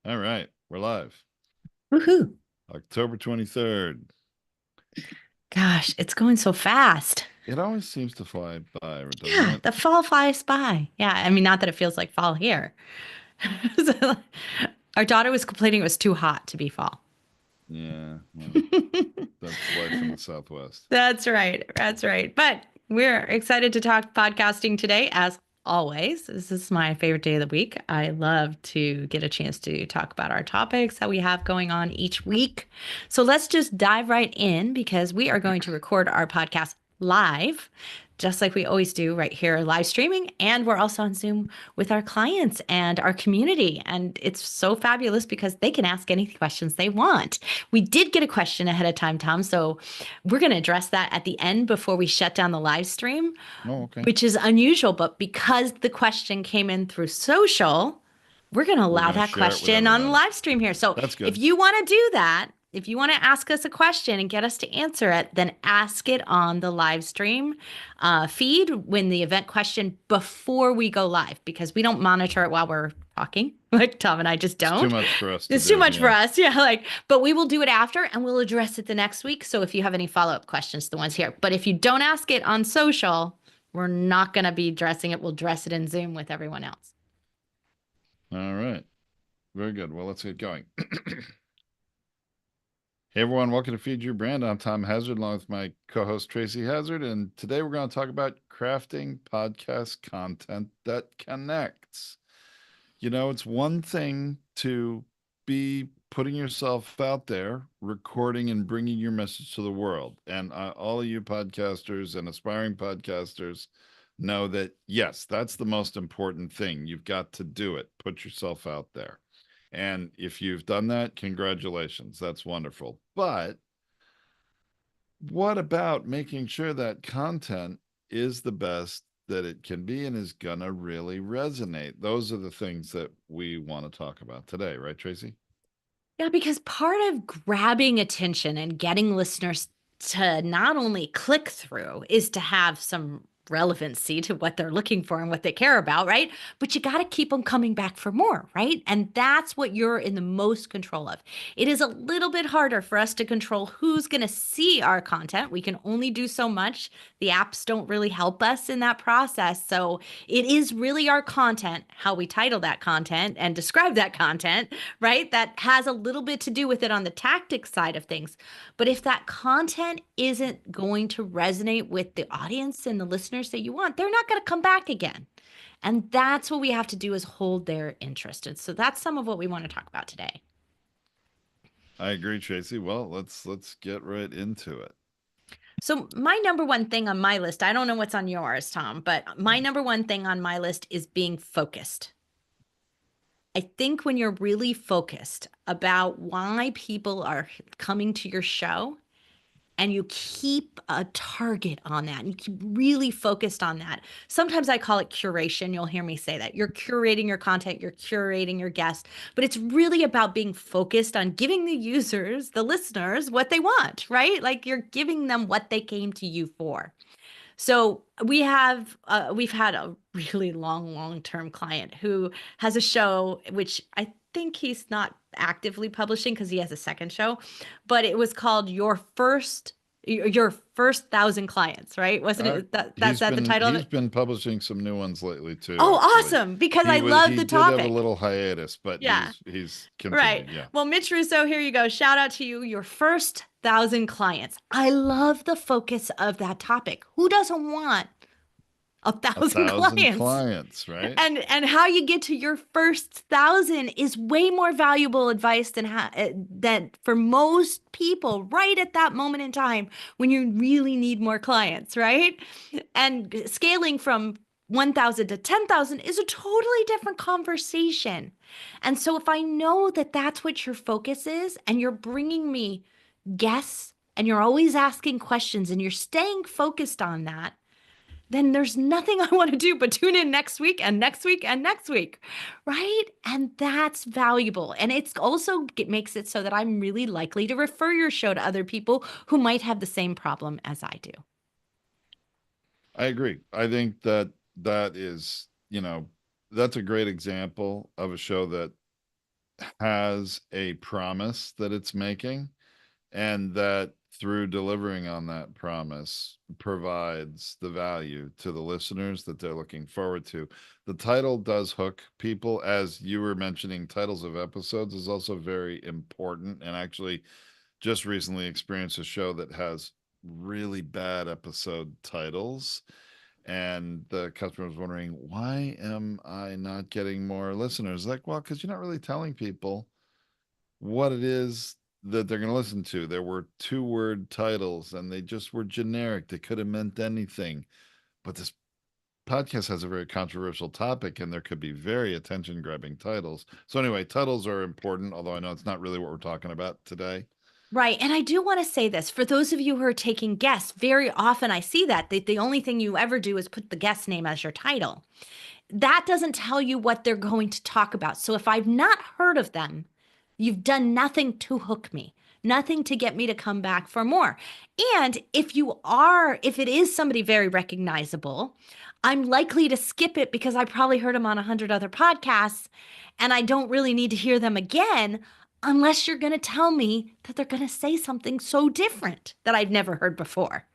All right, we're live. Woohoo. October 23rd. Gosh, it's going so fast. It always seems to fly by, doesn't Yeah, it? the fall flies by. Yeah, I mean, not that it feels like fall here. So, our daughter was complaining it was too hot to be fall. Yeah, well, that's life in the Southwest. That's right. That's right. But we're excited to talk podcasting today, as always. This is my favorite day of the week. I love to get a chance to talk about our topics that we have going on each week. So let's just dive right in because we are going to record our podcast live, just like we always do right here, live streaming. And we're also on Zoom with our clients and our community. And it's so fabulous because they can ask any questions they want. We did get a question ahead of time, Tom. So we're going to address that at the end before we shut down the live stream, Oh, okay. which is unusual. But because the question came in through social, we're going to We're allow going to that share it with question on the everybody. live stream here. So That's if good. you want to do that, if you want to ask us a question and get us to answer it, then ask it on the live stream feed when the event question before we go live, because we don't monitor it while we're talking. Like Tom and I just It's too don't. much for us to It's too do. much for Yeah. us. Yeah. But we will do it after and we'll address it the next week. So if you have any follow-up questions, the ones here. But if you don't ask it on social, we're not going to be addressing it. We'll address it in Zoom with everyone else. All right. Very good. Well, let's get going. Hey, everyone. Welcome to Feed Your Brand. I'm Tom Hazard, along with my co host, Tracy Hazard. And today we're going to talk about crafting podcast content that connects. It's one thing to be putting yourself out there, recording and bringing your message to the world. And all of you podcasters and aspiring podcasters know that, yes, that's the most important thing. You've got to do it, put yourself out there. And if you've done that, congratulations. That's wonderful. But what about making sure that content is the best that it can be and is gonna really resonate? Those are the things that we want to talk about today, right, Tracy? Yeah, because part of grabbing attention and getting listeners to not only click through is to have some relevancy to what they're looking for and what they care about, right? But you got to keep them coming back for more, right? And that's what you're in the most control of. It is a little bit harder for us to control who's going to see our content. We can only do so much. The apps don't really help us in that process. So it is really our content, how we title that content and describe that content, right? That has a little bit to do with it on the tactics side of things. But if that content isn't going to resonate with the audience and the listeners that you want, they're not going to come back again. And that's what we have to do is hold their interest. And so that's some of what we want to talk about today. I agree, Tracy. Well, let's get right into it. So my number one thing on my list, I don't know what's on yours, Tom, but my number one thing on my list is being focused. I think when you're really focused about why people are coming to your show, and you keep a target on that and you keep really focused on that. Sometimes I call it curation. You'll hear me say that. You're curating your content, you're curating your guests, but it's really about being focused on giving the users, the listeners, what they want, right? Like you're giving them what they came to you for. So we've had a really long-term client who has a show which I think he's not actively publishing because he has a second show, but it was called Your First Thousand Clients, right? Wasn't Uh, it that he's that the been title of he's it? been publishing some new ones lately too, Oh, actually. awesome! Because He I was love he the did have a topic. little hiatus, but Yeah. he's Right. continued, yeah. Well, Mitch Russo, here you go. Shout out to you, your first thousand clients. I love the focus of that topic. Who doesn't want a A thousand thousand clients? clients, right? And how you get to your first thousand is way more valuable advice than that for most people right at that moment in time when you really need more clients, right? And scaling from 1,000 to 10,000 is a totally different conversation. And so if I know that that's what your focus is and you're bringing me guests and you're always asking questions and you're staying focused on that, then there's nothing I want to do but tune in next week and next week and next week, right? And that's valuable. And it's also it makes it so that I'm really likely to refer your show to other people who might have the same problem as I do. I agree. I think that is, that's a great example of a show that has a promise that it's making, and that through delivering on that promise provides the value to the listeners that they're looking forward to. The title does hook people, as you were mentioning. Titles of episodes is also very important, and actually just recently experienced a show that has really bad episode titles, and the customer was wondering, why am I not getting more listeners? Like, well, because you're not really telling people what it is that they're going to listen to. There were two-word titles and they just were generic. They could have meant anything. But this podcast has a very controversial topic, and there could be very attention-grabbing titles. So anyway, titles are important, although I know it's not really what we're talking about today. Right. And I do want to say this for those of you who are taking guests, very often I see that the only thing you ever do is put the guest name as your title. That doesn't tell you what they're going to talk about. So if I've not heard of them, you've done nothing to hook me, nothing to get me to come back for more. And if it is somebody very recognizable, I'm likely to skip it because I probably heard them on 100 other podcasts and I don't really need to hear them again unless you're going to tell me that they're going to say something so different that I've never heard before.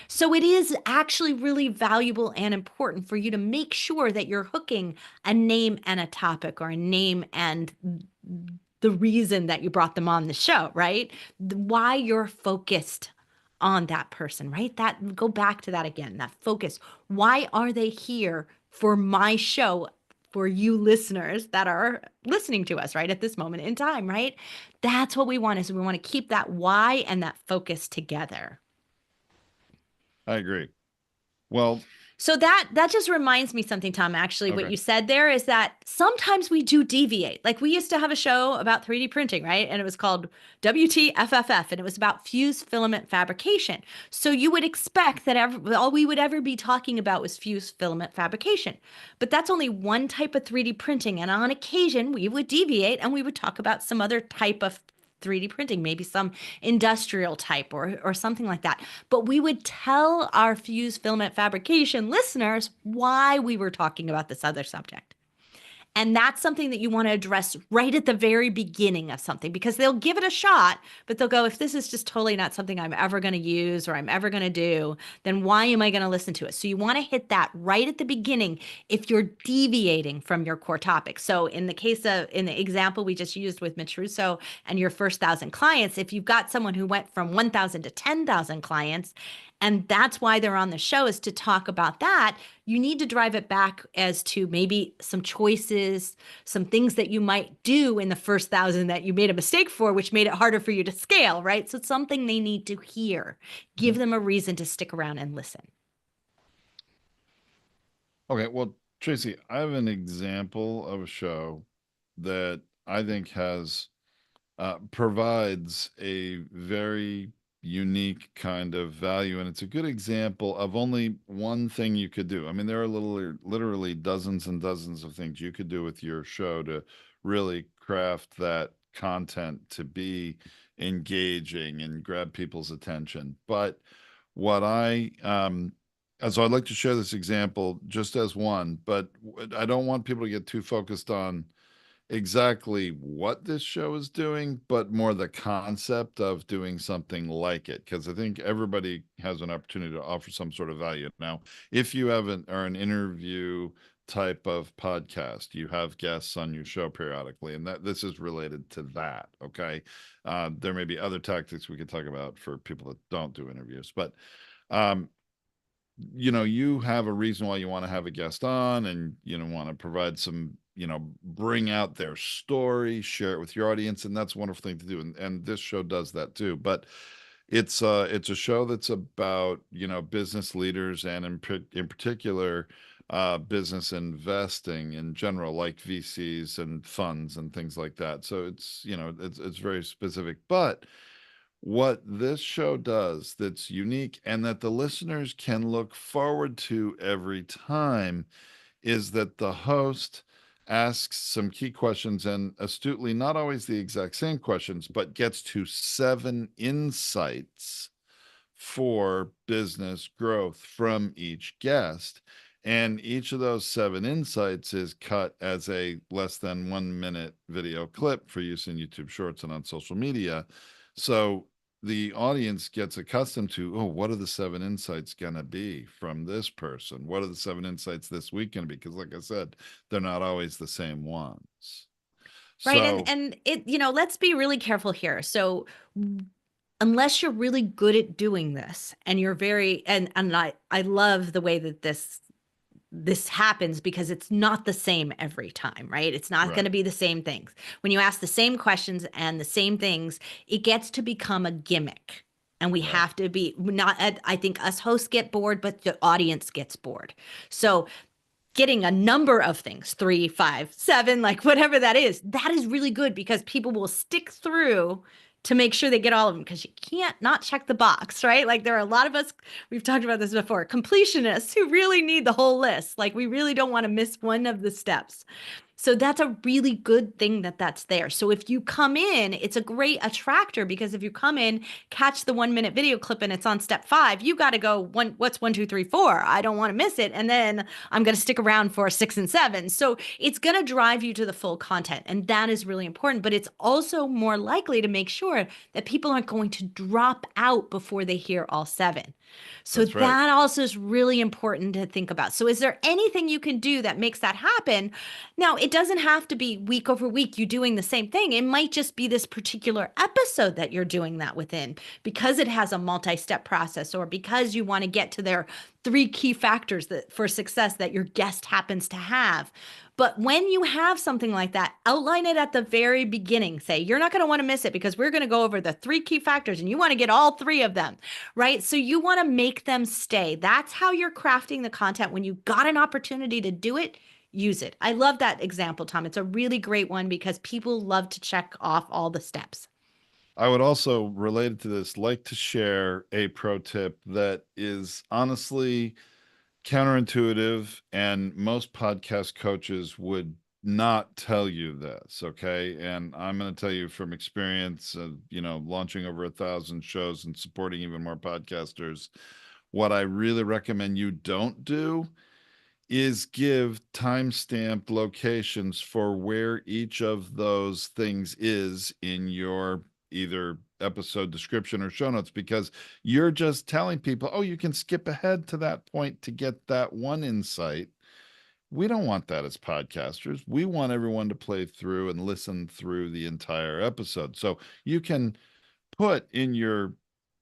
So it is actually really valuable and important for you to make sure that you're hooking a name and a topic, or a name and the reason that you brought them on the show, right? Why you're focused on that person, right? That go back to that again, that focus. Why are they here for my show? For you listeners that are listening to us right at this moment in time, right? That's what we want, is we want to keep that why and that focus together. I agree. Well, So that just reminds me something, Tom. Actually, what okay. you said there is that sometimes we do deviate. Like we used to have a show about 3D printing, right? And it was called WTFFF, and it was about fused filament fabrication. So you would expect that all we would ever be talking about was fused filament fabrication. But that's only one type of 3D printing, and on occasion we would deviate and we would talk about some other type of 3D printing, maybe some industrial type or something like that. But we would tell our fused filament fabrication listeners why we were talking about this other subject. And that's something that you want to address right at the very beginning of something, because they'll give it a shot, but they'll go, if this is just totally not something I'm ever going to use or I'm ever going to do, then why am I going to listen to it? So you want to hit that right at the beginning if you're deviating from your core topic. So in the example we just used with Mitch Russo and your first 1,000 clients, if you've got someone who went from 1,000 to 10,000 clients, and that's why they're on the show, is to talk about that, you need to drive it back as to maybe some choices, some things that you might do in the first 1,000 that you made a mistake for, which made it harder for you to scale, right? So it's something they need to hear. Give Mhm. them a reason to stick around and listen. Okay. Well, Tracy, I have an example of a show that I think has provides a very unique kind of value. And it's a good example of only one thing you could do. I mean, there are literally dozens and dozens of things you could do with your show to really craft that content to be engaging and grab people's attention. But what so I'd like to share this example just as one, but I don't want people to get too focused on exactly what this show is doing, but more the concept of doing something like it. Because I think everybody has an opportunity to offer some sort of value. Now, if you have an interview type of podcast, you have guests on your show periodically, and that this is related to that. Okay, there may be other tactics we could talk about for people that don't do interviews, but um, you have a reason why you want to have a guest on, and want to provide some, bring out their story, share it with your audience, and that's a wonderful thing to do. And this show does that too. But it's a show that's about, business leaders, and in particular business investing in general, like VCs and funds and things like that. So it's very specific. But what this show does that's unique, and that the listeners can look forward to every time, is that the host asks some key questions, and astutely, not always the exact same questions, but gets to 7 insights for business growth from each guest. And each of those 7 insights is cut as a less than 1 minute video clip for use in YouTube Shorts and on social media. So the audience gets accustomed to, oh, what are the 7 insights going to be from this person? What are the 7 insights this week going to be? Because, like I said, they're not always the same ones. Right. And So, and it, let's be really careful here. So unless you're really good at doing this and you're very and I love the way that this happens because it's not the same every time, right? It's not going right, to be the same things. When you ask the same questions and the same things, it gets to become a gimmick. And we right. have to be not, I think us hosts get bored, but the audience gets bored. So getting a number of things, 3, 5, 7, like whatever that is really good because people will stick through to make sure they get all of them because you can't not check the box, right? Like there are a lot of us, we've talked about this before, completionists who really need the whole list. Like we really don't want to miss one of the steps. So that's a really good thing that that's there. So if you come in, it's a great attractor because if you come in, catch the 1 minute video clip and it's on step 5, you got to go what's 1, 2, 3, 4. I don't want to miss it. And then I'm going to stick around for 6 and 7. So it's going to drive you to the full content. And that is really important. But it's also more likely to make sure that people aren't going to drop out before they hear all 7. So That's right. that also is really important to think about. So is there anything you can do that makes that happen? Now, it doesn't have to be week over week you doing the same thing. It might just be this particular episode that you're doing that within because it has a multi-step process or because you want to get to their 3 key factors that for success that your guest happens to have. But when you have something like that, outline it at the very beginning. Say, you're not going to want to miss it because we're going to go over the 3 key factors and you want to get all 3 of them, right? So you want to make them stay. That's how you're crafting the content. When you got an opportunity to do it, use it. I love that example, Tom. It's a really great one because people love to check off all the steps. I would also, related to this, like to share a pro tip that is honestly counterintuitive, and most podcast coaches would not tell you this. Okay. And I'm going to tell you from experience of, launching over 1,000 shows and supporting even more podcasters. What I really recommend you don't do is give time-stamped locations for where each of those things is in your either episode description or show notes, because you're just telling people, oh, you can skip ahead to that point to get that one insight. We don't want that as podcasters. We want everyone to play through and listen through the entire episode. So you can put in your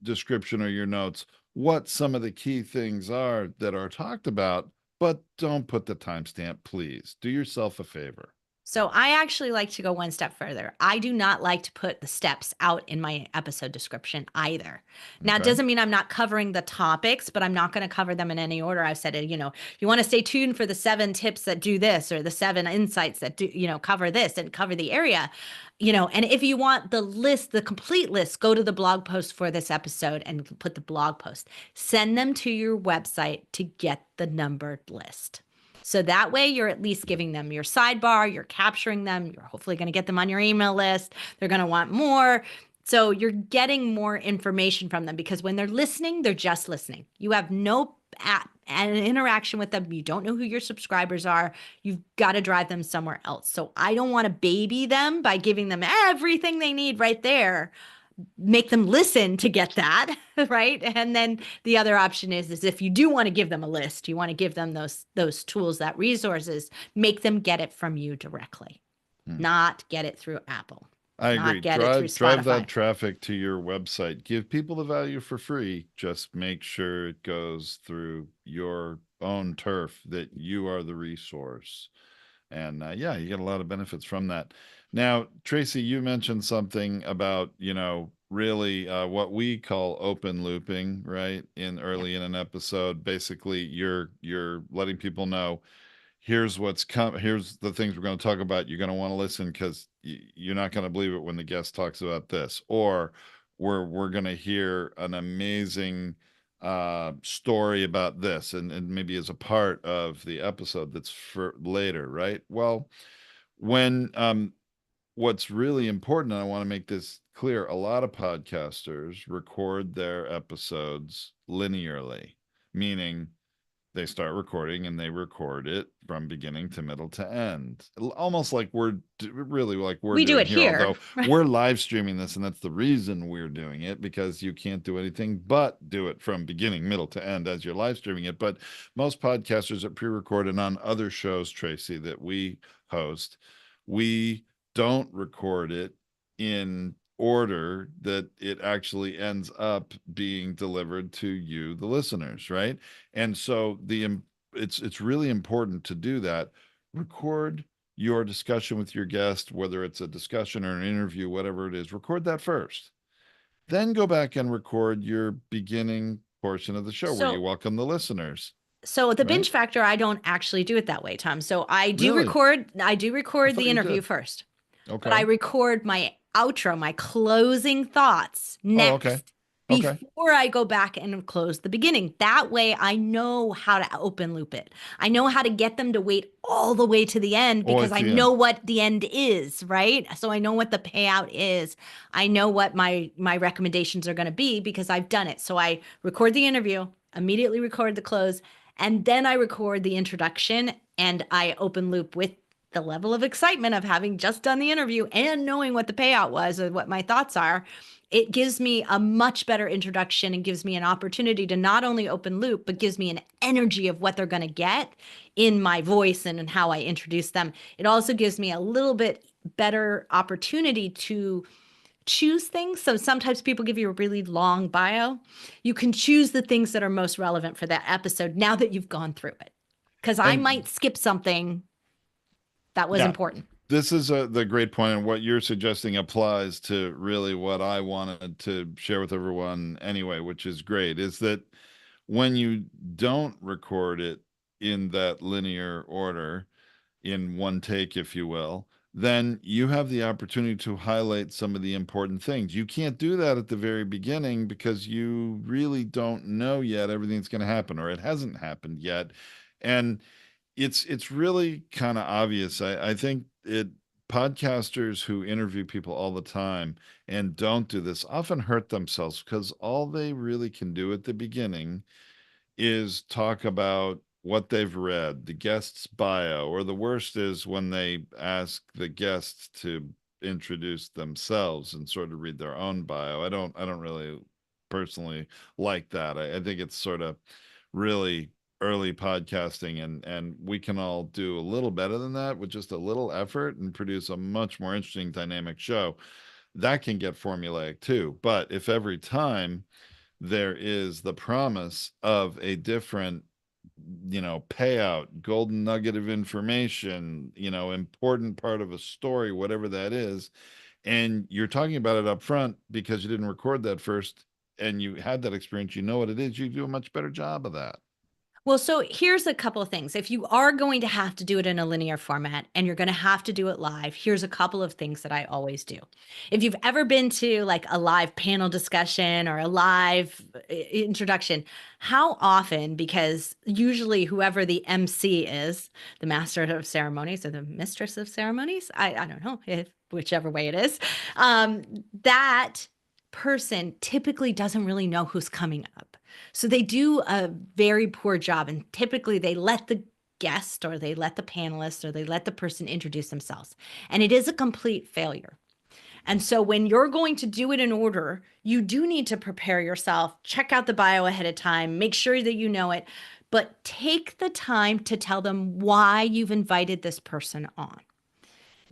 description or your notes what some of the key things are that are talked about, but don't put the timestamp, please. Do yourself a favor. So I actually like to go one step further. I do not like to put the steps out in my episode description either. Now, it Okay. doesn't mean I'm not covering the topics, but I'm not going to cover them in any order. I've said it, you want to stay tuned for the 7 tips that do this or the 7 insights that do, cover this and cover the area. And if you want the list, the complete list, go to the blog post for this episode and put the blog post. Send them to your website to get the numbered list. So that way you're at least giving them your sidebar, you're capturing them, you're hopefully going to get them on your email list. They're going to want more. So you're getting more information from them because when they're listening, they're just listening. You have no an interaction with them. You don't know who your subscribers are. You've got to drive them somewhere else. So I don't want to baby them by giving them everything they need right there, make them listen to get that, right? And then the other option is if you do want to give them a list, you want to give them those tools, that resources, make them get it from you directly, Hmm. not get it through Apple, I agree. not get it through Drive that Spotify. traffic to your website. Give people the value for free. Just make sure it goes through your own turf, that you are the resource. And yeah, you get a lot of benefits from that. Now, Tracy, you mentioned something about, really what we call open looping, right? In Yep. early in an episode. Basically, you're letting people know, here's what's come, here's the things we're going to talk about. You're going to want to listen because you're not going to believe it when the guest talks about this, or we're going to hear an amazing story about this, and maybe as a part of the episode that's for later, right? Well, when what's really important, and I want to make this clear, a lot of podcasters record their episodes linearly, meaning they start recording and they record it from beginning to middle to end, almost like really like we're We do doing it here, here. although we're live streaming this, and that's the reason we're doing it, because you can't do anything but do it from beginning, middle to end as you're live streaming it. But most podcasters are pre-recorded on other shows, Tracy, that we host. We don't record it in order that it actually ends up being delivered to you, the listeners, right? And so it's really important to do that. Record your discussion with your guest, whether it's a discussion or an interview, whatever it is, record that first. Then go back and record your beginning portion of the show where you So welcome the listeners, So the right? binge factor, I don't actually do it that way, Tom. So Really? I do I record thought the you interview did. first, but I Okay. record my outro, my closing thoughts Oh, okay. next Okay. before I go back and close the beginning. That way I know how to open loop it. I know how to get them to wait all the way to the end Oh, because at I the know end. what the end is, right? So I know what the payout is. I know what my recommendations are going to be because I've done it. So I record the interview, immediately record the close, and then I record the introduction and I open loop with the level of excitement of having just done the interview and knowing what the payout was or what my thoughts are. It gives me a much better introduction and gives me an opportunity to not only open loop, but gives me an energy of what they're going to get in my voice and in how I introduce them. It also gives me a little bit better opportunity to choose things. So sometimes people give you a really long bio. You can choose the things that are most relevant for that episode now that you've gone through it. Because I And might skip something that was yeah, important. this is the great point, and what you're suggesting applies to really what I wanted to share with everyone anyway, which is great, is that when you don't record it in that linear order, in one take, if you will, then you have the opportunity to highlight some of the important things. You can't do that at the very beginning because you really don't know yet everything that's going to happen, or it hasn't happened yet. And it's really kind of obvious. I think it podcasters who interview people all the time and don't do this often hurt themselves because all they really can do at the beginning is talk about what they've read, the guest's bio, or the worst is when they ask the guests to introduce themselves and sort of read their own bio. I don't really personally like that. I think it's sort of really early podcasting, and we can all do a little better than that with just a little effort and produce a much more interesting dynamic show. That can get formulaic too. But if every time there is the promise of a different, payout, golden nugget of information, important part of a story, whatever that is, and you're talking about it up front because you didn't record that first and you had that experience, you know what it is, you do a much better job of that. Well, so here's a couple of things. If you are going to have to do it in a linear format and you're going to have to do it live, here's a couple of things that I always do. If you've ever been to like a live panel discussion or a live introduction, how often, because usually whoever the MC is, the master of ceremonies or the mistress of ceremonies, I don't know, if whichever way it is, that person typically doesn't really know who's coming up. So they do a very poor job, and typically they let the guest or they let the panelist or they let the person introduce themselves. And it is a complete failure. And so when you're going to do it in order, you do need to prepare yourself, check out the bio ahead of time, make sure that you know it, but take the time to tell them why you've invited this person on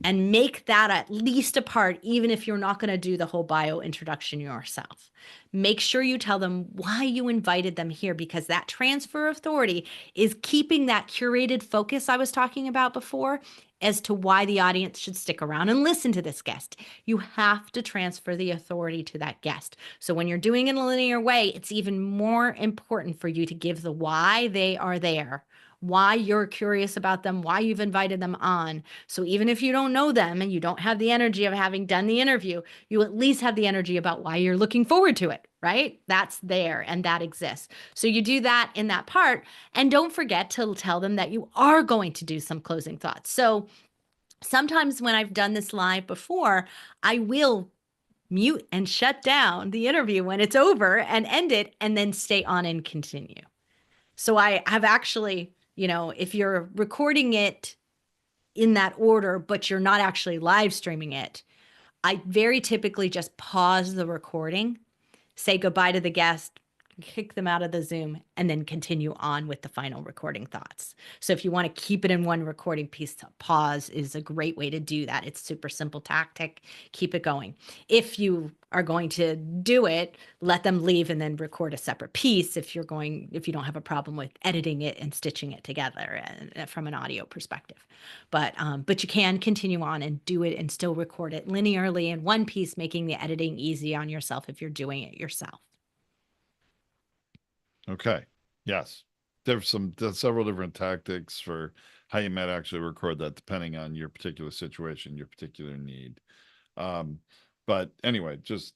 and make that at least a part, even if you're not going to do the whole bio introduction yourself. Make sure you tell them why you invited them here because that transfer of authority is keeping that curated focus I was talking about before as to why the audience should stick around and listen to this guest. You have to transfer the authority to that guest. So when you're doing it in a linear way, it's even more important for you to give the why they are there, why you're curious about them, why you've invited them on. So even if you don't know them and you don't have the energy of having done the interview, you at least have the energy about why you're looking forward to it, right? That's there and that exists. So you do that in that part. And don't forget to tell them that you are going to do some closing thoughts. So sometimes when I've done this live before, I will mute and shut down the interview when it's over and end it and then stay on and continue. So I have actually, if you're recording it in that order, but you're not actually live streaming it, I very typically just pause the recording, say goodbye to the guest, kick them out of the Zoom, and then continue on with the final recording thoughts. So if you want to keep it in one recording piece, pause is a great way to do that. It's super simple tactic. Keep it going. If you are going to do it, let them leave and then record a separate piece if you don't have a problem with editing it and stitching it together from an audio perspective. But you can continue on and do it and still record it linearly in one piece, making the editing easy on yourself if you're doing it yourself. Okay. Yes. There's several different tactics for how you might actually record that depending on your particular situation, your particular need. Um, but anyway, just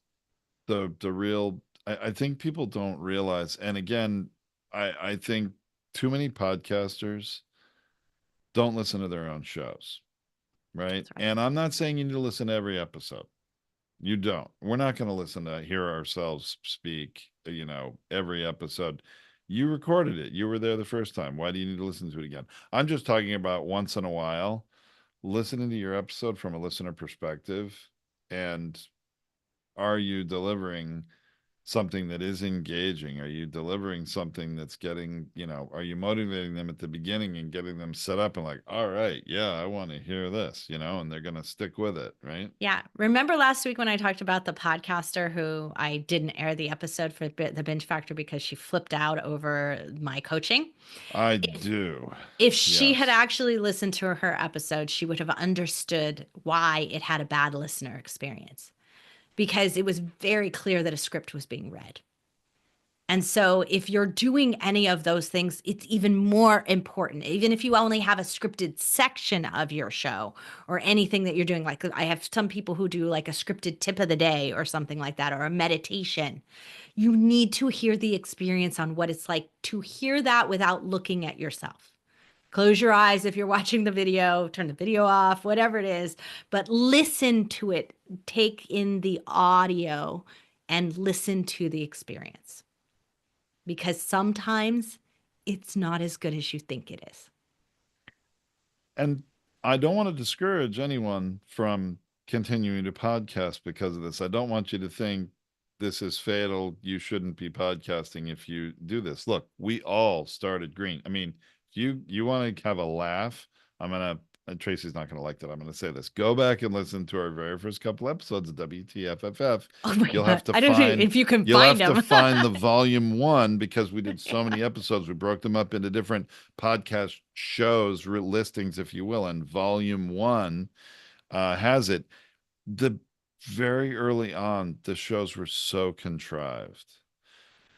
the real I think people don't realize, and again, I think too many podcasters don't listen to their own shows, right? That's right. And I'm not saying you need to listen to every episode. You don't. We're not going to listen to hear ourselves speak, every episode. You recorded it. You were there the first time. Why do you need to listen to it again? I'm just talking about once in a while, listening to your episode from a listener perspective. And are you delivering something that is engaging? Are you delivering something that's are you motivating them at the beginning and getting them set up and like, all right, yeah, I want to hear this, and they're going to stick with it, right? Yeah. Remember last week when I talked about the podcaster who I didn't air the episode for the Binge Factor because she flipped out over my coaching? I If do. if she had Yes. actually listened to her episode, she would have understood why it had a bad listener experience because it was very clear that a script was being read. And so, if you're doing any of those things, it's even more important. Even if you only have a scripted section of your show or anything that you're doing, like I have some people who do like a scripted tip of the day or something like that, or a meditation. You need to hear the experience on what it's like to hear that without looking at yourself. Close your eyes if you're watching the video, turn the video off, whatever it is, but listen to it. Take in the audio and listen to the experience because sometimes it's not as good as you think it is. And I don't want to discourage anyone from continuing to podcast because of this. I don't want you to think this is fatal. You shouldn't be podcasting if you do this. Look, we all started green. I mean, if you want to have a laugh, I'm gonna Tracy's not gonna like that. I'm gonna say this. Go back and listen to our very first couple episodes of WTFFF. Oh my You'll God. have to I don't know find if you can you'll find have to them. find the volume one because we did so many episodes. We broke them up into different podcast shows, listings, if you will, and volume one has it. The very early on, the shows were so contrived,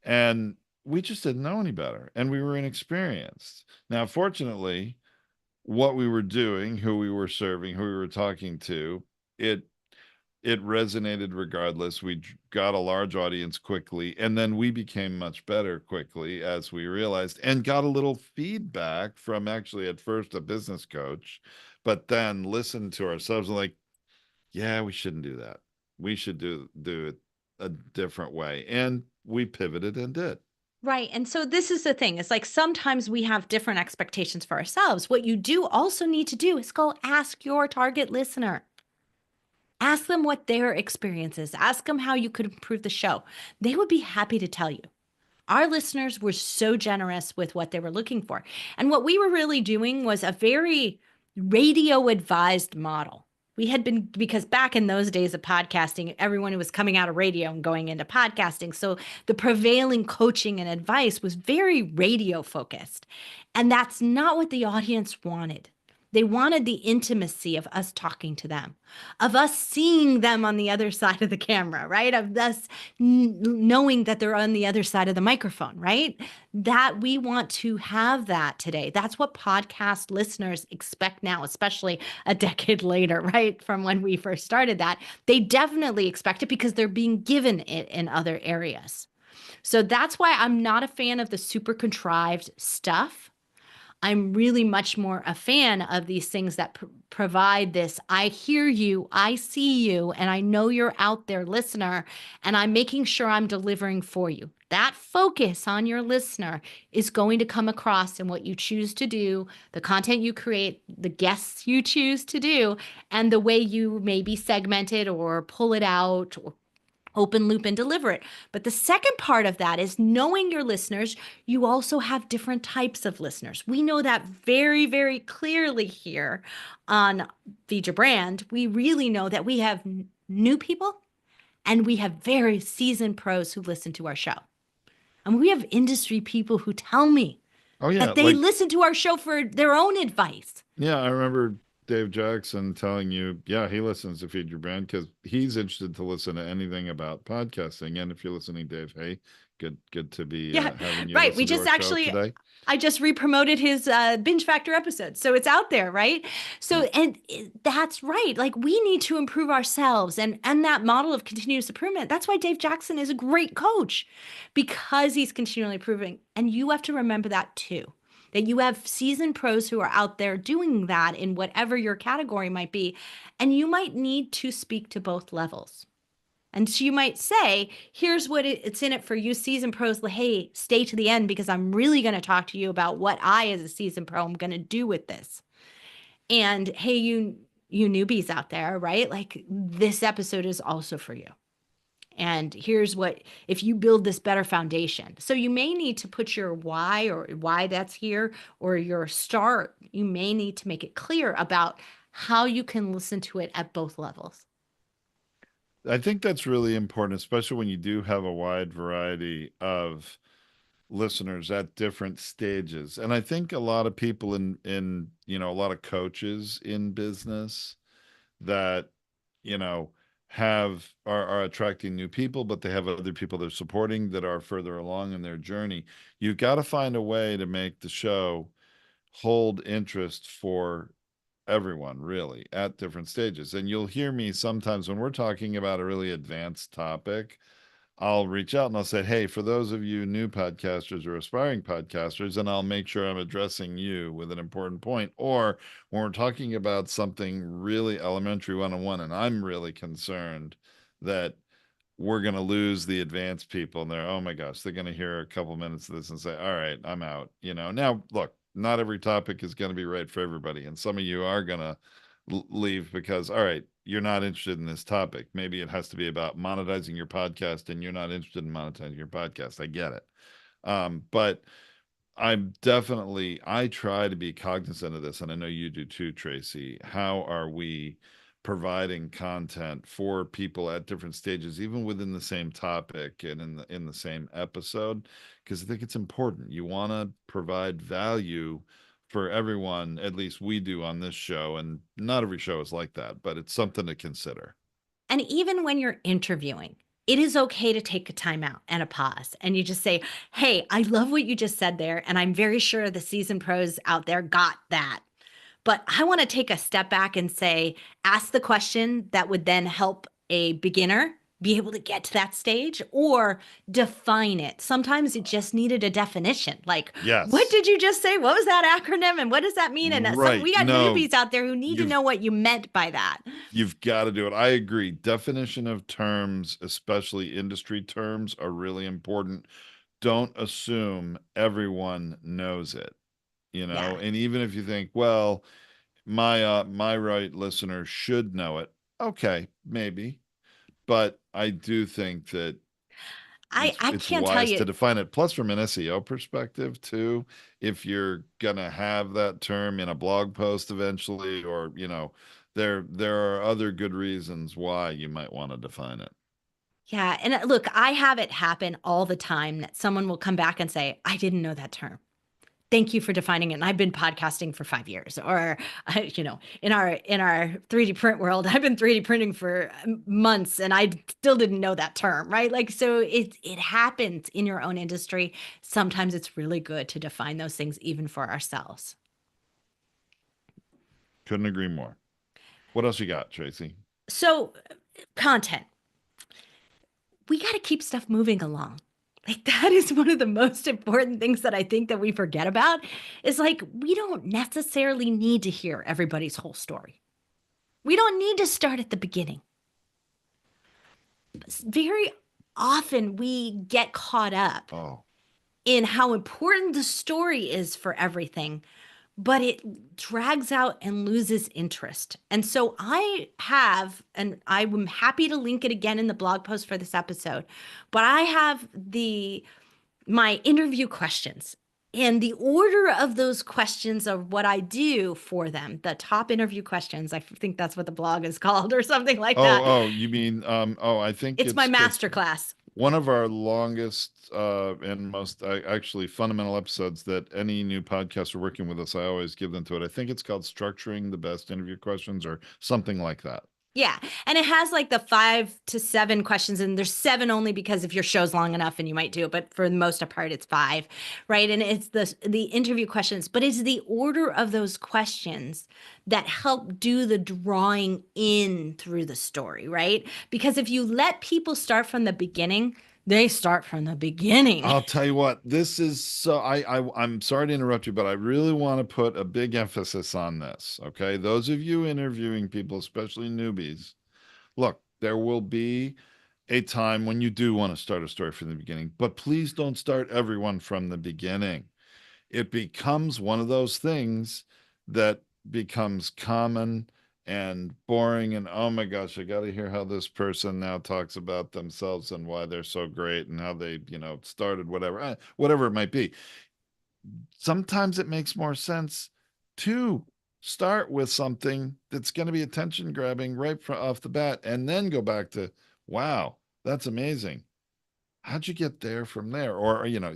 and we just didn't know any better, and we were inexperienced. Now, fortunately, what we were doing, who we were serving, who we were talking to, it it resonated regardless. We got a large audience quickly, and then we became much better quickly as we realized and got a little feedback from actually at first a business coach, but then listened to ourselves and like, yeah, we shouldn't do that. We should do it a different way. And we pivoted and did. Right. And so this is the thing. It's like sometimes we have different expectations for ourselves. What you do also need to do is go ask your target listener. Ask them what their experience is. Ask them how you could improve the show. They would be happy to tell you. Our listeners were so generous with what they were looking for. And what we were really doing was a very radio advised model. We had been, because back in those days of podcasting, everyone was coming out of radio and going into podcasting. So the prevailing coaching and advice was very radio focused. And that's not what the audience wanted. They wanted the intimacy of us talking to them, of us seeing them on the other side of the camera, right? Of us knowing that they're on the other side of the microphone, right? That we want to have that today. That's what podcast listeners expect now, especially a decade later, right? From when we first started that. They definitely expect it because they're being given it in other areas. So that's why I'm not a fan of the super contrived stuff. I'm really much more a fan of these things that provide this I hear you, I see you, and I know you're out there, listener, and I'm making sure I'm delivering for you. That focus on your listener is going to come across in what you choose to do, the content you create, the guests you choose to do, and the way you maybe segment it or pull it out or open loop and deliver it. But the second part of that is knowing your listeners. You also have different types of listeners. We know that very, very clearly here on Feed Your Brand. We really know that we have new people and we have very seasoned pros who listen to our show. And we have industry people who tell me Oh yeah, that they like listen to our show for their own advice. yeah, I remember Dave Jackson telling you, yeah, he listens to Feed Your Brand because he's interested to listen to anything about podcasting. And if you're listening, Dave, hey, good to be Yeah, having you right. We listen to just our show actually, today. I just re-promoted his Binge Factor episode. So it's out there, right? So, Yeah. and that's right. Like we need to improve ourselves and that model of continuous improvement. That's why Dave Jackson is a great coach because he's continually improving. And you have to remember that too. That you have seasoned pros who are out there doing that in whatever your category might be. And you might need to speak to both levels. And so you might say, here's what it's in it for you seasoned pros. Hey, stay to the end because I'm really going to talk to you about what I, as a seasoned pro, am going to do with this. And hey, you newbies out there, right? Like this episode is also for you. And here's what, if you build this better foundation. So you may need to put your why or why that's here or your start. You may need to make it clear about how you can listen to it at both levels. I think that's really important, especially when you do have a wide variety of listeners at different stages. And I think a lot of people in a lot of coaches in business that you know are attracting new people, but they have other people they're supporting that are further along in their journey. You've got to find a way to make the show hold interest for everyone really at different stages. And you'll hear me sometimes when we're talking about a really advanced topic, I'll reach out and I'll say, hey, for those of you new podcasters or aspiring podcasters, and I'll make sure I'm addressing you with an important point. Or when we're talking about something really elementary 101, and I'm really concerned that we're going to lose the advanced people and they're, oh my gosh, they're going to hear a couple minutes of this and say, all right, I'm out. Now look, not every topic is going to be right for everybody. And some of you are going to leave because, all right, you're not interested in this topic. Maybe it has to be about monetizing your podcast and you're not interested in monetizing your podcast. I get it. But I try to be cognizant of this, and I know you do too, Tracy. How are we providing content for people at different stages, even within the same topic and in the same episode? Because I think it's important. You want to provide value for everyone, at least we do on this show, and not every show is like that, but it's something to consider. And even when you're interviewing, it is okay to take a time out and a pause. And you just say, hey, I love what you just said there. And I'm very sure the seasoned pros out there got that. But I want to take a step back and say, ask the question that would then help a beginner be able to get to that stage or define it. Sometimes it just needed a definition. Like, what Yes, did you just say? What was that acronym? And what does that mean? And right. we got No, newbies out there who need to you've know what you meant by that. You've got to do it. I agree. Definition of terms, especially industry terms, are really important. Don't assume everyone knows it, Yeah. and even if you think, well, my right listener should know it. Okay, maybe. But I do think that it's I it's can't tell wise to you. define it. Plus, from an SEO perspective, too, if you're gonna have that term in a blog post eventually, or there are other good reasons why you might want to define it. Yeah. And look, I have it happen all the time that someone will come back and say, I didn't know that term. Thank you for defining it. And I've been podcasting for 5 years. Or, in our 3D print world, I've been 3D printing for months and I still didn't know that term, right? Like, so it happens in your own industry. Sometimes it's really good to define those things even for ourselves. Couldn't agree more. What else you got, Tracy? So, content. We got to keep stuff moving along. Like that is one of the most important things that I think that we forget about is like we don't necessarily need to hear everybody's whole story. We don't need to start at the beginning. Very often we get caught up Oh, in how important the story is for everything, but it drags out and loses interest. And so I have, and I'm happy to link it again in the blog post for this episode, but I have my interview questions. And the order of those questions are what I do for them, the top interview questions. I think that's what the blog is called or something like that. you mean, I think It's my it's master class. one of our longest and most actually fundamental episodes that any new podcaster working with us, I always give them to it. I think it's called Structuring the Best Interview Questions or something like that. Yeah. And it has like the 5 to 7 questions, and there's 7 only because if your show's long enough and you might do it, but for the most part, it's 5, right? And it's the interview questions, but it's the order of those questions that help do the drawing in through the story, right? Because if you let people start from the beginning, they start from the beginning. I'll tell you what, this is so I'm sorry to interrupt you, but I really want to put a big emphasis on this. Okay. Those of you interviewing people, especially newbies, look, there will be a time when you do want to start a story from the beginning, but please don't start everyone from the beginning. It becomes one of those things that becomes common and boring, and oh my gosh, I got to hear how this person now talks about themselves and why they're so great and how they, started whatever it might be. Sometimes it makes more sense to start with something that's going to be attention grabbing off the bat and then go back to, wow, that's amazing. How'd you get there from there? Or, I don't know,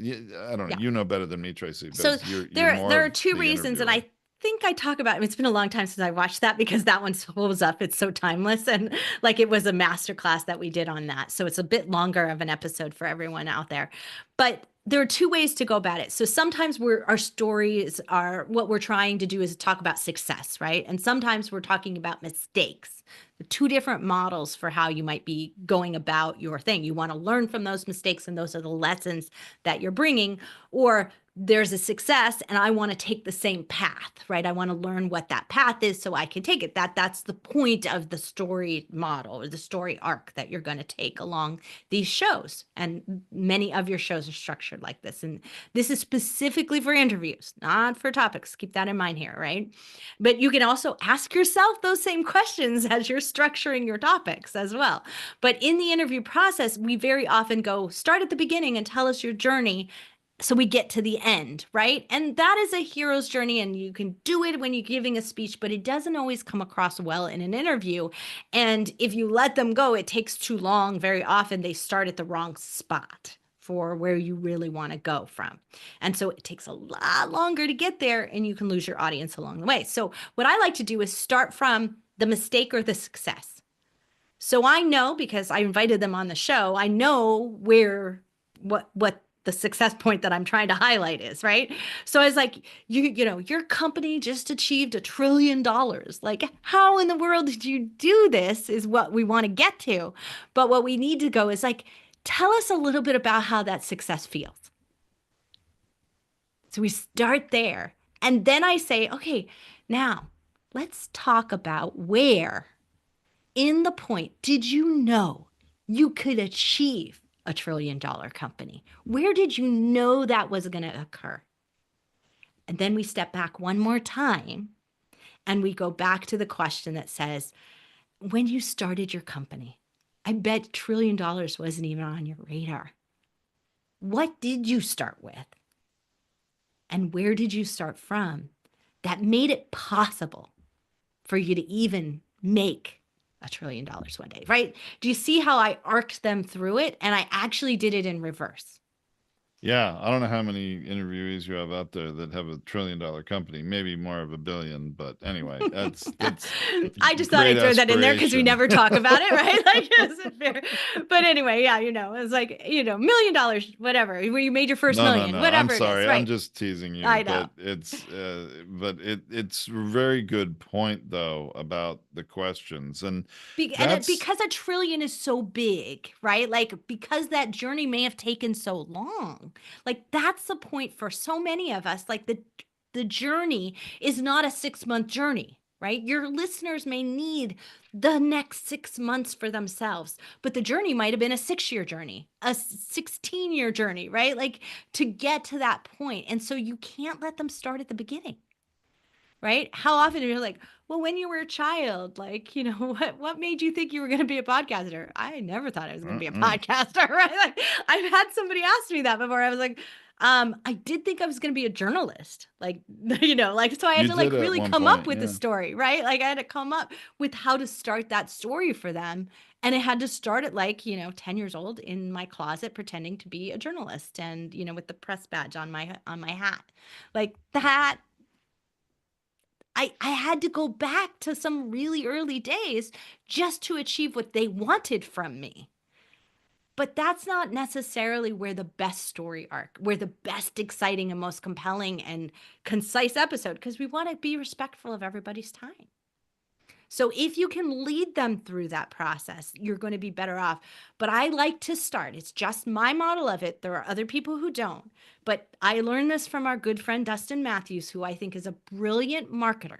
Yeah. you know better than me, Tracy, So because you're more there are of two the reasons, and interviewer. I think I talk about. It's been a long time since I watched that because that one holds up. It's so timeless, and like it was a master class that we did on that. So it's a bit longer of an episode for everyone out there. But there are 2 ways to go about it. So sometimes our stories are what we're trying to do is talk about success, right? And sometimes we're talking about mistakes. The 2 different models for how you might be going about your thing. You want to learn from those mistakes, and those are the lessons that you're bringing, or there's a success and I want to take the same path, right? I want to learn what that path is so I can take it. That's the point of the story model or the story arc that you're going to take along these shows. And many of your shows are structured like this. And this is specifically for interviews, not for topics. Keep that in mind here, right? But you can also ask yourself those same questions as you're structuring your topics as well. But in the interview process, we very often go start at the beginning and tell us your journey so we get to the end, right? And that is a hero's journey, and you can do it when you're giving a speech, but it doesn't always come across well in an interview. And if you let them go, it takes too long. Very often they start at the wrong spot for where you really want to go from. And so it takes a lot longer to get there, and you can lose your audience along the way. So what I like to do is start from the mistake or the success. So I know, because I invited them on the show, I know what the success point that I'm trying to highlight is, right? So I was like, your company just achieved $1 trillion. Like, how in the world did you do this is what we want to get to. But what we need to go is like, tell us a little bit about how that success feels. So we start there. And then I say, okay, now let's talk about where in the point did you know you could achieve $1 trillion company? Where did you know that was going to occur? And then we step back one more time and we go back to the question that says, when you started your company, I bet $1 trillion wasn't even on your radar. What did you start with? And where did you start from that made it possible for you to even make $1 trillion one day, right? Do you see how I arced them through it? And I actually did it in reverse. Yeah, I don't know how many interviewees you have out there that have $1 trillion company, maybe more of $1 billion, but anyway, that's I just thought great I'd throw that in there because we aspiration. never talk about it, right? Like, is it fair? But anyway, yeah, it's like, $1 million, whatever. Where you made your first No, no, million, no. I'm whatever it is, sorry. I'm right? just teasing you, I know. but it's a very good point though about the questions. And that's Because a trillion is so big, right? Like, because that journey may have taken so long. Like, that's the point for so many of us. Like, the journey is not a 6-month journey, right? Your listeners may need the next 6 months for themselves, but the journey might have been a 6-year journey, a 16-year journey, right? Like, to get to that point. And so you can't let them start at the beginning, right? How often are you like, well, when you were a child, like, what made you think you were going to be a podcaster? I never thought I was going to be a uh-uh. podcaster, right? Like, I've had somebody ask me that before. I was like, I did think I was going to be a journalist. Like, like, so I had You to did like at really one come up point, with a yeah. story, right? Like, I had to come up with how to start that story for them. And it had to start at like, 10 years old in my closet pretending to be a journalist and, with the press badge on my hat. Like that I had to go back to some really early days just to achieve what they wanted from me. But that's not necessarily where the best story arc, where the best exciting and most compelling and concise episode, because we want to be respectful of everybody's time. So if you can lead them through that process, you're going to be better off. But I like to start. It's just my model of it. There are other people who don't. But I learned this from our good friend Dustin Matthews, who I think is a brilliant marketer.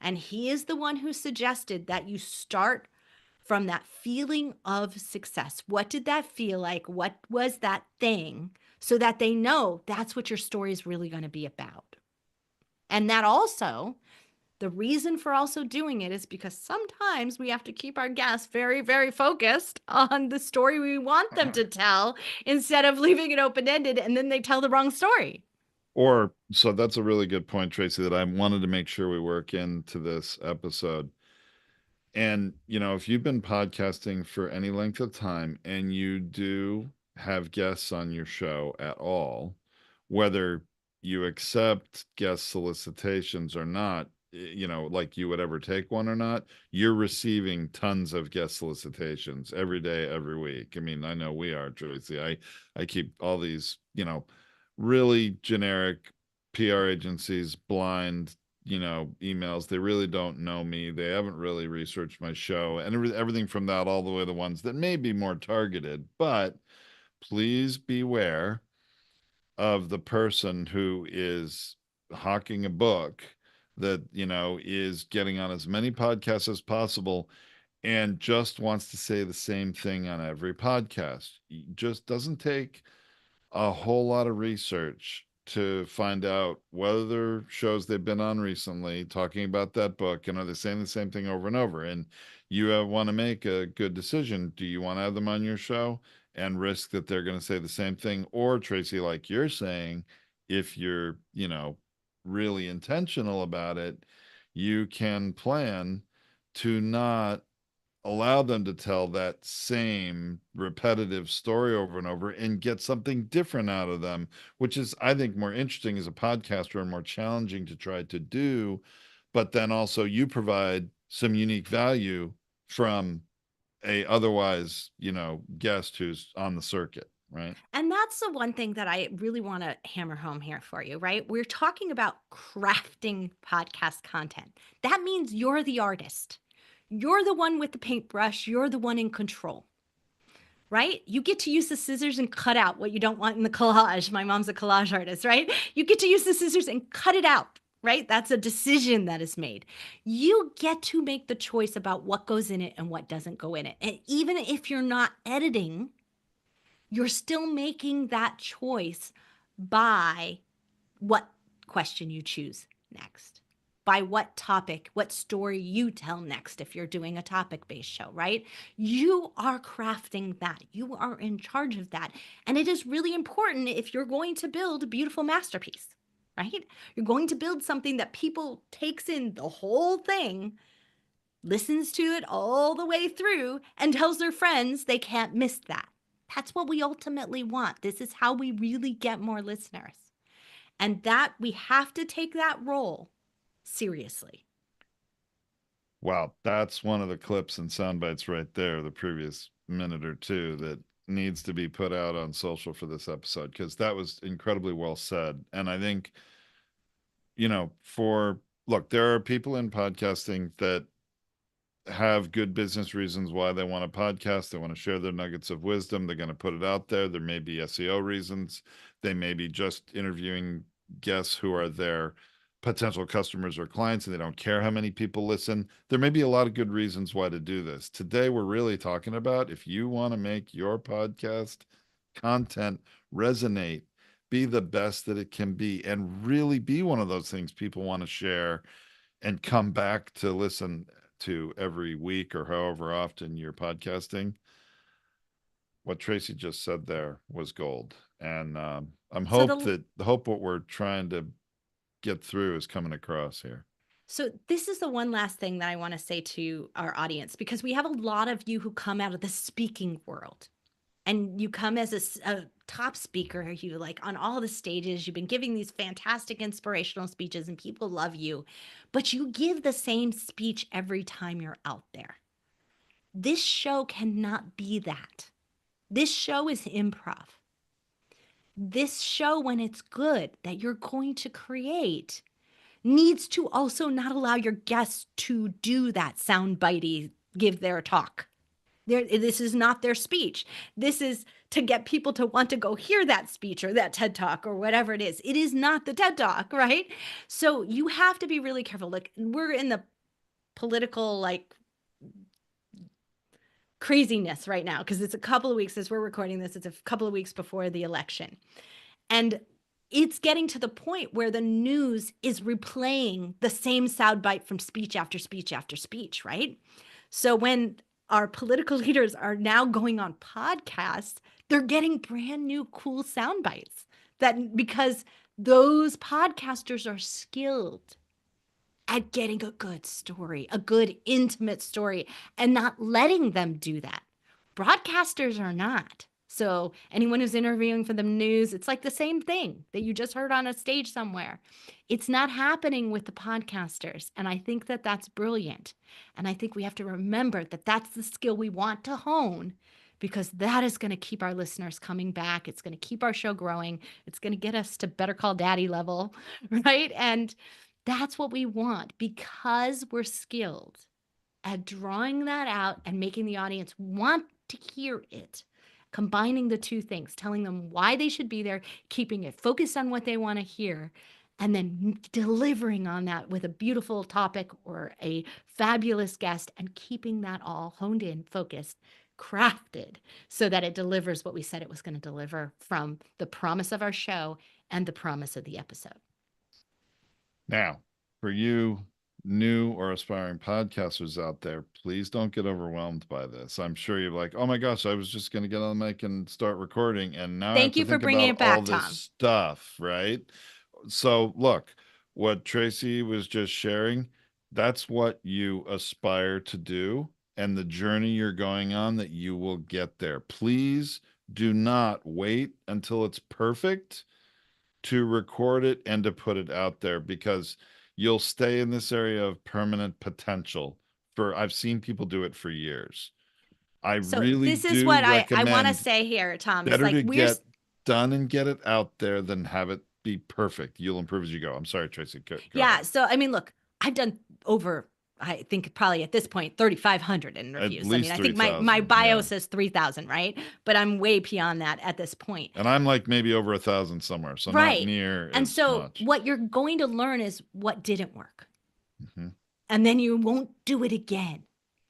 And he is the one who suggested that you start from that feeling of success. What did that feel like? What was that thing? So that they know that's what your story is really going to be about. And that also, the reason for also doing it is because sometimes we have to keep our guests very, very focused on the story we want them to tell instead of leaving it open ended and then they tell the wrong story. Or so that's a really good point, Tracy, that I wanted to make sure we work into this episode. And, if you've been podcasting for any length of time and you do have guests on your show at all, whether you accept guest solicitations or not, like you would ever take one or not, you're receiving tons of guest solicitations every day, every week. I mean, I know we are, Tracy. I keep all these, really generic PR agencies blind emails. They really don't know me. They haven't really researched my show and everything from that all the way to the ones that may be more targeted. But please beware of the person who is hawking a book that, is getting on as many podcasts as possible and just wants to say the same thing on every podcast. Just doesn't take a whole lot of research to find out whether shows they've been on recently talking about that book and are they saying the same thing over and over. And you want to make a good decision. Do you want to have them on your show and risk that they're going to say the same thing? Or, Tracy, like you're saying, if you're, really intentional about it, you can plan to not allow them to tell that same repetitive story over and over and get something different out of them, which is, I think, more interesting as a podcaster and more challenging to try to do. But then also, you provide some unique value from a otherwise, guest who's on the circuit, right? And that's the one thing that I really want to hammer home here for you, right? We're talking about crafting podcast content. That means you're the artist. You're the one with the paintbrush. You're the one in control, right? You get to use the scissors and cut out what you don't want in the collage. My mom's a collage artist, right? You get to use the scissors and cut it out, right? That's a decision that is made. You get to make the choice about what goes in it and what doesn't go in it. And even if you're not editing, you're still making that choice by what question you choose next, by what topic, what story you tell next if you're doing a topic based show, right? You are crafting that. You are in charge of that. And it is really important if you're going to build a beautiful masterpiece, right? You're going to build something that people takes in the whole thing, listens to it all the way through, and tells their friends they can't miss that. That's what we ultimately want. This is how we really get more listeners. And that we have to take that role seriously. Wow, that's one of the clips and sound bites right there, the previous minute or two that needs to be put out on social for this episode because that was incredibly well said. And I think, for look, there are people in podcasting that have good business reasons why they want a podcast. They want to share their nuggets of wisdom. They're going to put it out there. There may be SEO reasons. They may be just interviewing guests who are their potential customers or clients and they don't care how many people listen. There may be a lot of good reasons why to do this. Today, we're really talking about if you want to make your podcast content resonate, be the best that it can be, and really be one of those things people want to share and come back to listen to every week or however often you're podcasting. What Tracy just said there was gold, and I'm So hope the that the hope what we're trying to get through is coming across here. So this is the one last thing that I want to say to our audience because we have a lot of you who come out of the speaking world and you come as a top speaker. You like on all the stages, you've been giving these fantastic inspirational speeches and people love you, but you give the same speech every time you're out there. This show cannot be that. This show is improv. This show, when it's good, that you're going to create needs to also not allow your guests to do that soundbitey give their talk. This is not their speech. This is to get people to want to go hear that speech or that TED talk or whatever it is. It is not the TED talk, right? So you have to be really careful. Like we're in the political like craziness right now because it's a couple of weeks as we're recording this. It's a couple of weeks before the election. And it's getting to the point where the news is replaying the same soundbite from speech after speech after speech, right? So when our political leaders are now going on podcasts, they're getting brand new cool sound bites that because those podcasters are skilled at getting a good story, a good intimate story, and not letting them do that. Broadcasters are not. So, anyone who's interviewing for the news, it's like the same thing that you just heard on a stage somewhere. It's not happening with the podcasters. And I think that that's brilliant. And I think we have to remember that that's the skill we want to hone because that is going to keep our listeners coming back. It's going to keep our show growing. It's going to get us to Better Call Daddy level, right? And that's what we want because we're skilled at drawing that out and making the audience want to hear it. Combining the two things, telling them why they should be there, keeping it focused on what they want to hear, and then delivering on that with a beautiful topic or a fabulous guest and keeping that all honed in, focused, crafted so that it delivers what we said it was going to deliver from the promise of our show and the promise of the episode. Now, for you new or aspiring podcasters out there, please don't get overwhelmed by this. I'm sure you're like, oh my gosh, I was just going to get on the mic and start recording. And now I have Thank to you for think bringing about it all back, this Tom. stuff, right? So, look, what Tracy was just sharing, that's what you aspire to do and the journey you're going on that you will get there. Please do not wait until it's perfect to record it and to put it out there because you'll stay in this area of permanent potential for I've seen people do it for years. I So really this is do what I want to recommend say here, Tom, is better like to we're get done and get it out there than have it be perfect. You'll improve as you go. I'm sorry, Tracy. Go yeah. ahead. So I mean, look, I've done over I think probably at this point 3,500 At interviews. I mean, least I think my 3,000. bio Yeah. says 3,000, right? But I'm way beyond that at this point. And I'm like maybe over 1,000 somewhere. So not Right. near And as so much. what you're going to learn is what didn't work. Mm-hmm. And then you won't do it again.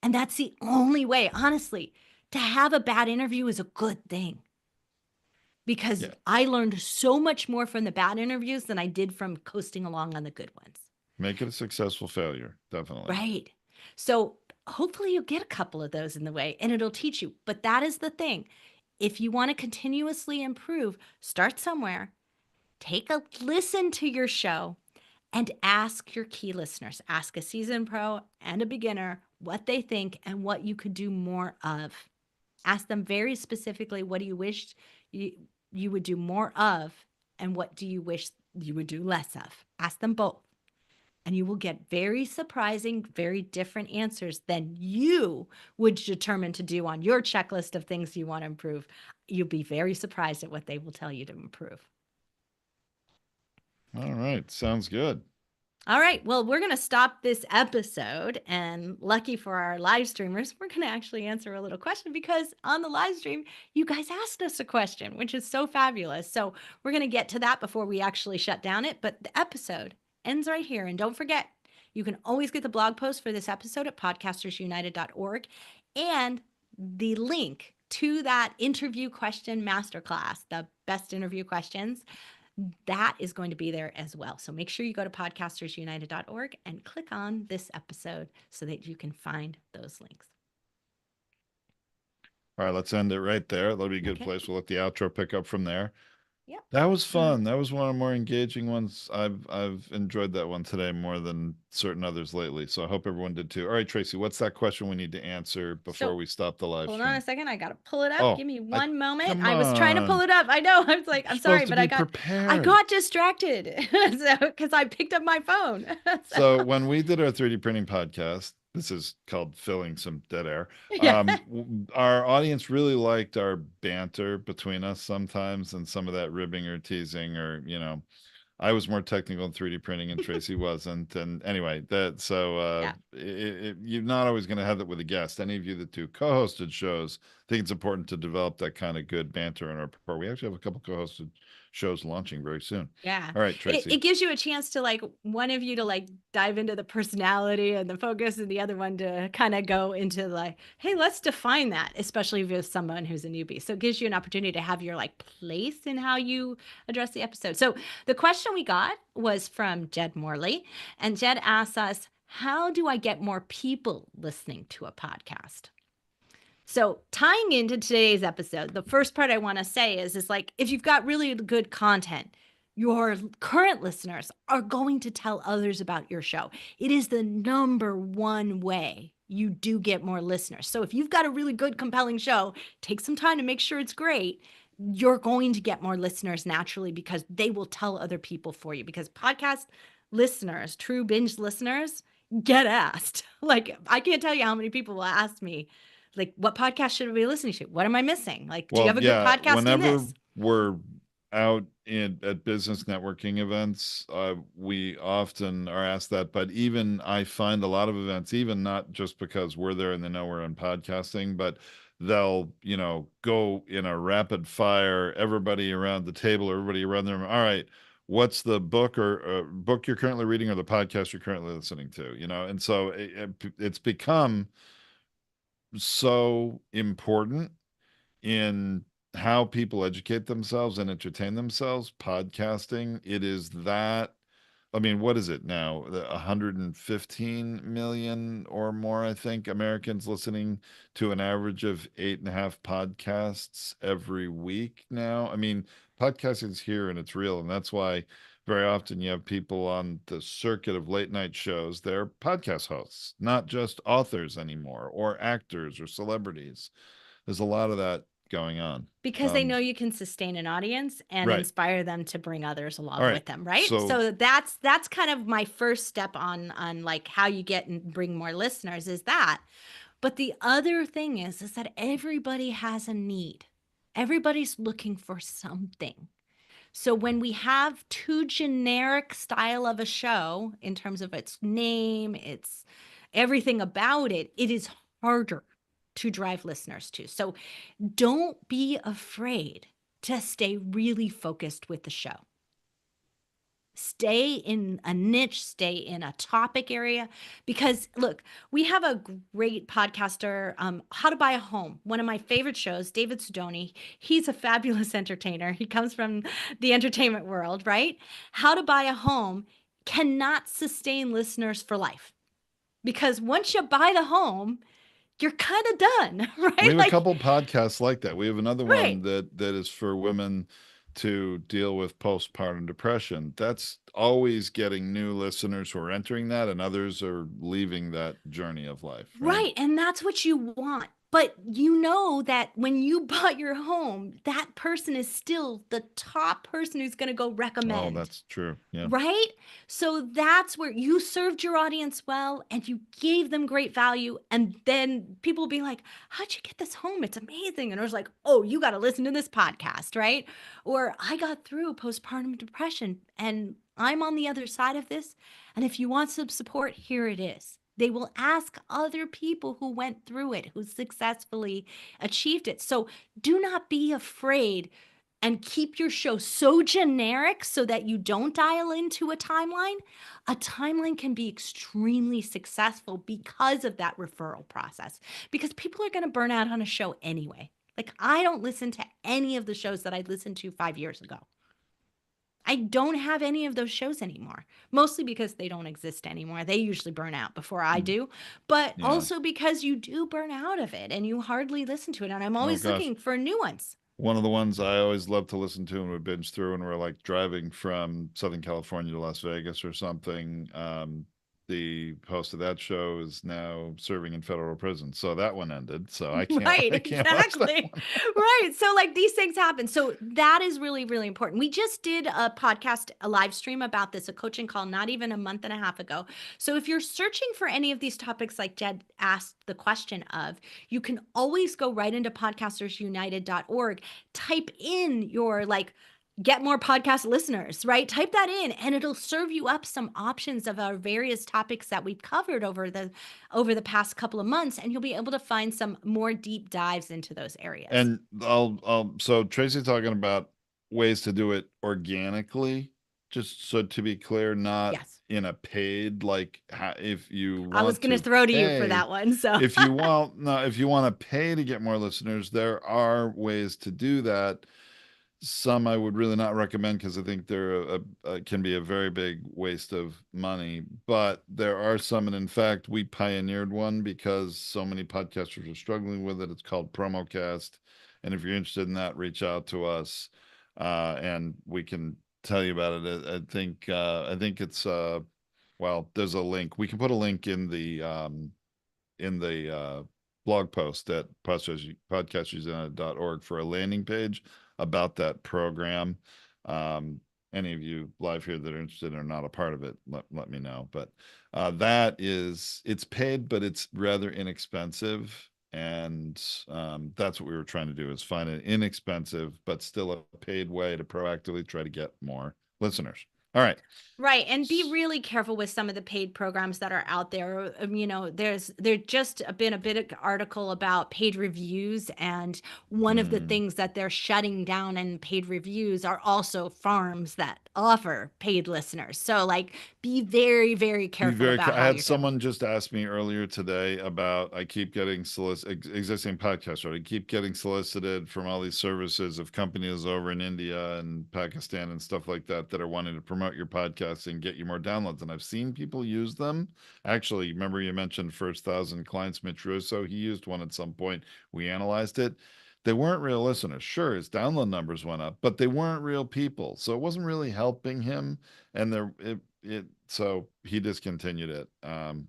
And that's the only way, honestly. To have a bad interview is a good thing because Yeah. I learned so much more from the bad interviews than I did from coasting along on the good ones. Make it a successful failure. Definitely. Right. So hopefully you'll get a couple of those in the way and it'll teach you. But that is the thing. If you want to continuously improve, start somewhere, take a listen to your show and ask your key listeners, ask a seasoned pro and a beginner what they think and what you could do more of. Ask them very specifically, what do you wish you, you would do more of, and what do you wish you would do less of? Ask them both. And you will get very surprising, very different answers than you would determine to do on your checklist of things you want to improve. You'll be very surprised at what they will tell you to improve. All right. Sounds good. All right. Well, we're going to stop this episode. And lucky for our live streamers, we're going to actually answer a little question because on the live stream, you guys asked us a question, which is so fabulous. So we're going to get to that before we actually shut down it. But the episode ends right here. And don't forget, you can always get the blog post for this episode at podcastersunited.org and the link to that interview question masterclass, the best interview questions that is going to be there as well. So make sure you go to podcastersunited.org and click on this episode so that you can find those links. All right, let's end it right there. That'll be a good Okay. place. We'll let the outro pick up from there. Yep. That was fun. That was one of the more engaging ones. I've enjoyed that one today more than certain others lately. So I hope everyone did too. All right, Tracy, what's that question we need to answer before So we stop the live hold stream? on a second. I got to pull it up. Oh, Give me one moment. come I was trying to pull on. it up. I know. I was like, You're I'm sorry, supposed to but be I prepared. got distracted. So because I picked up my phone. So when we did our 3D printing podcast, this is called filling some dead air. Yeah. Our audience really liked our banter between us sometimes, and some of that ribbing or teasing, or I was more technical in 3D printing and Tracy wasn't. And anyway, Yeah. you're not always going to have that with a guest. Any of you that do co-hosted shows, I think it's important to develop that kind of good banter in our rapport. We actually have a couple co-hosted shows launching very soon. Yeah. All right, Tracy. It gives you a chance to like one of you to like dive into the personality and the focus, and the other one to kind of go into like, hey, let's define that, especially if it's someone who's a newbie. So it gives you an opportunity to have your like place in how you address the episode. So the question we got was from Jed Morley, and Jed asks us, how do I get more people listening to a podcast? So, tying into today's episode, the first part I want to say is like if you've got really good content, your current listeners are going to tell others about your show. It is the number one way you do get more listeners. So, if you've got a really good, compelling show, take some time to make sure it's great. You're going to get more listeners naturally because they will tell other people for you. Because podcast listeners, true binge listeners, get asked. Like, I can't tell you how many people will ask me, like, what podcast should we be listening to? What am I missing? Like, do you have a good podcast in whenever this? we're out at business networking events, we often are asked that. But even I find a lot of events, even not just because we're there and they know we're in podcasting, but they'll go in a rapid fire, everybody around the table, everybody around them. All right, what's the book or book you're currently reading, or the podcast you're currently listening to? And so it's become so important in how people educate themselves and entertain themselves. Podcasting, it is that. I mean, what is it now? 115 million or more, I think, Americans listening to an average of 8.5 podcasts every week now. I mean, podcasting is here and it's real. And that's why very often you have people on the circuit of late night shows. They're podcast hosts, not just authors anymore, or actors or celebrities. There's a lot of that going on. Because they know you can sustain an audience and Right. inspire them to bring others All along right. with them, right? So So that's kind of my first step on like how you get and bring more listeners is that. But the other thing is that everybody has a need. Everybody's looking for something. So when we have too generic style of a show in terms of its name, its everything about it, it is harder to drive listeners to. So don't be afraid to stay really focused with the show. Stay in a niche, stay in a topic area. Because look, we have a great podcaster, How to Buy a Home, one of my favorite shows, David Sidoni. He's a fabulous entertainer. He comes from the entertainment world, right? How to Buy a Home cannot sustain listeners for life. Because once you buy the home, you're kind of done, right? we have a couple podcasts like that. We have another one Right. that is for women to deal with postpartum depression. That's always getting new listeners who are entering that, and others are leaving that journey of life, right? Right. And that's what you want. But you know that when you bought your home, that person is still the top person who's going to go Oh, recommend. that's true. Yeah. Right? So that's where you served your audience well and you gave them great value. And then people will be like, how'd you get this home? It's amazing. And I was like, oh, you got to listen to this podcast, right? Or I got through postpartum depression and I'm on the other side of this. And if you want some support, here it is. They will ask other people who went through it, who successfully achieved it. So do not be afraid and keep your show so generic so that you don't dial into a timeline can be extremely successful because of that referral process. Because people are going to burn out on a show anyway. Like, I don't listen to any of the shows that I listened to 5 years ago. I don't have any of those shows anymore, mostly because they don't exist anymore. They usually burn out before I do, but Yeah. also because you do burn out of it and you hardly listen to it. And I'm Oh always gosh. looking for new ones. One of the ones I always love to listen to and would binge through, and we're like driving from Southern California to Las Vegas or something. The host of that show is now serving in federal prison, so that one ended. So I can't, Right, I can't watch that exactly. one. Right. So, like, these things happen. So, that is really, really important. We just did a podcast, a live stream about this, a coaching call, not even a month and a half ago. So, if you're searching for any of these topics, like Jed asked the question of, you can always go right into podcastersunited.org, type in your like, get more podcast listeners, right? Type that in and it'll serve you up some options of our various topics that we've covered over the past couple of months, and you'll be able to find some more deep dives into those areas. And so Tracy's talking about ways to do it organically, just so to be clear, not Yes. in a paid, like if you I was want going to to throw to you for pay, that one. So, if you want, no, if you want to pay to get more listeners, there are ways to do that. Some I would really not recommend because I think they're can be a very big waste of money. But there are some, and in fact, we pioneered one because so many podcasters are struggling with it. It's called PromoCast, and if you're interested in that, reach out to us, and we can tell you about it. I think it's well, there's a link. We can put a link in the blog post at podcastersunited.org for a landing page about that program. Um, any of you live here that are interested and are not a part of it, let me know. But it's paid, but it's rather inexpensive. And that's what we were trying to do is find an inexpensive, but still a paid way to proactively try to get more listeners. All right. right, and be really careful with some of the paid programs that are out there. There just been a bit of article about paid reviews, and one of the Hmm. things that they're shutting down in paid reviews are also farms that offer paid listeners. So, like, be very, very Be careful very. about I how had you're doing. someone just ask me earlier today about. I keep getting existing podcasts. Right, I keep getting solicited from all these services of companies over in India and Pakistan and stuff like that that are wanting to promote your podcast and get you more downloads. And I've seen people use them. Actually, remember you mentioned First Thousand Clients, Mitch Russo. He used one at some point. We analyzed it. They weren't real listeners. Sure, his download numbers went up, but they weren't real people. So it wasn't really helping him. And so he discontinued it,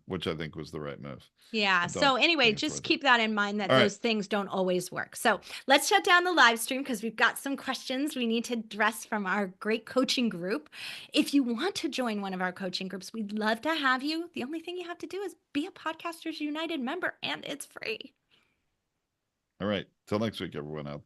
which I think was the right move. Yeah. I don't So anyway, think it's just worth it. keep that in mind that All right. those things don't always work. So let's shut down the live stream because we've got some questions we need to address from our great coaching group. If you want to join one of our coaching groups, we'd love to have you. The only thing you have to do is be a Podcasters United member, and it's free. All right. Till next week, everyone out